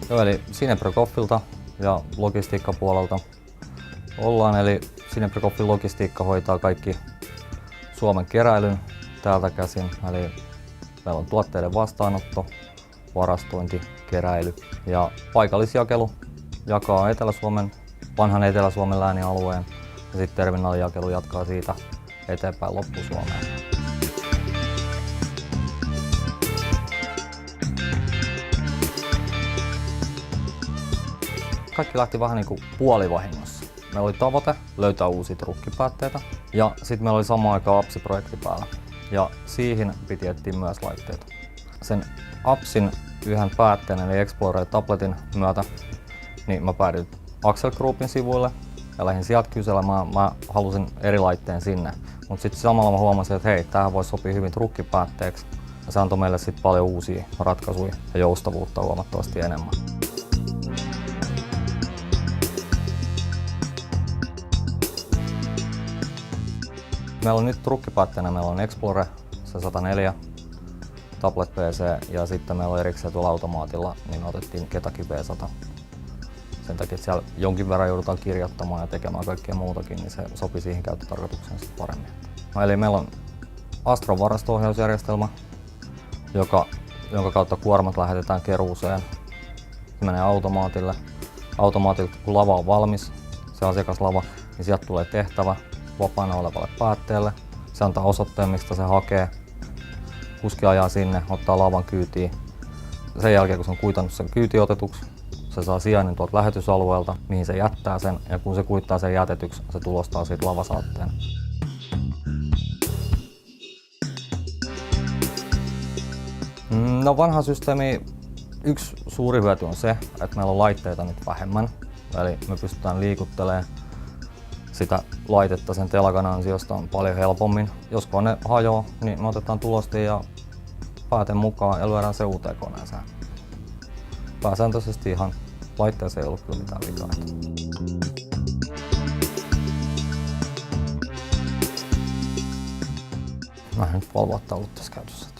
Joo, eli Sinebrychoffilta ja logistiikkapuolelta ollaan. Eli Sinebrychoffin logistiikka hoitaa kaikki Suomen keräilyn täältä käsin. Eli meillä on tuotteiden vastaanotto, varastointi, keräily ja paikallisjakelu jakaa Etelä-Suomen, vanhan Etelä-Suomen läänialueen ja sitten terminaalijakelu jatkaa siitä eteenpäin loppu-Suomeen. Kaikki lähti vähän niin kuin puolivahingossa. Meillä oli tavoite löytää uusia trukkipäätteitä ja sitten meillä oli samaan aikaan APSI-projekti päällä. Ja siihen piti etsiä myös laitteita. Sen APSin yhden päätteen eli Explorer Tabletin myötä niin mä päädyin Axel Groupin sivuille ja lähdin sieltä kyselemään. Mä halusin eri laitteen sinne, mutta sitten samalla mä huomasin, että hei, tämähän voisi sopia hyvin trukkipäätteeksi. Ja se antoi meille sitten paljon uusia ratkaisuja ja joustavuutta huomattavasti enemmän. Meillä on nyt trukkipäätteenä, meillä on Explorer C104, Tablet PC ja sitten meillä on erikseen tuolla automaatilla, niin me otettiin Getaki V100. Sen takia, että siellä jonkin verran joudutaan kirjoittamaan ja tekemään kaikkea muutakin, niin se sopii siihen käyttötarkoitukseen sitten paremmin. No, eli meillä on Astron varasto-ohjausjärjestelmä, jonka kautta kuormat lähetetään keruuseen. Se menee automaatille. Automaatilta kun lava on valmis, se asiakaslava, niin sieltä tulee tehtävä vapaana olevalle päätteelle. Se antaa osoitteen, mistä se hakee. Kuski ajaa sinne, ottaa lavan kyytiin. Sen jälkeen, kun se on kuitannut sen kyyti otetuksi, se saa sijainnin tuolta lähetysalueelta, mihin se jättää sen. Ja kun se kuittaa sen jätetyksi, se tulostaa siitä lavasaatteen. No, vanha systeemi, yksi suuri hyöty on se, että meillä on laitteita nyt vähemmän. Eli me pystytään liikuttelemaan sitä laitetta sen telakan ansiosta on paljon helpommin. Jos kone hajoaa, niin me otetaan tulostin ja pääte mukaan ja lyödään se uuteen koneeseen. Pääsääntöisesti ihan laitteeseen ei ollut kyllä mitään vikaa. Mä en nyt puoli vuotta ollut tässä käytössä.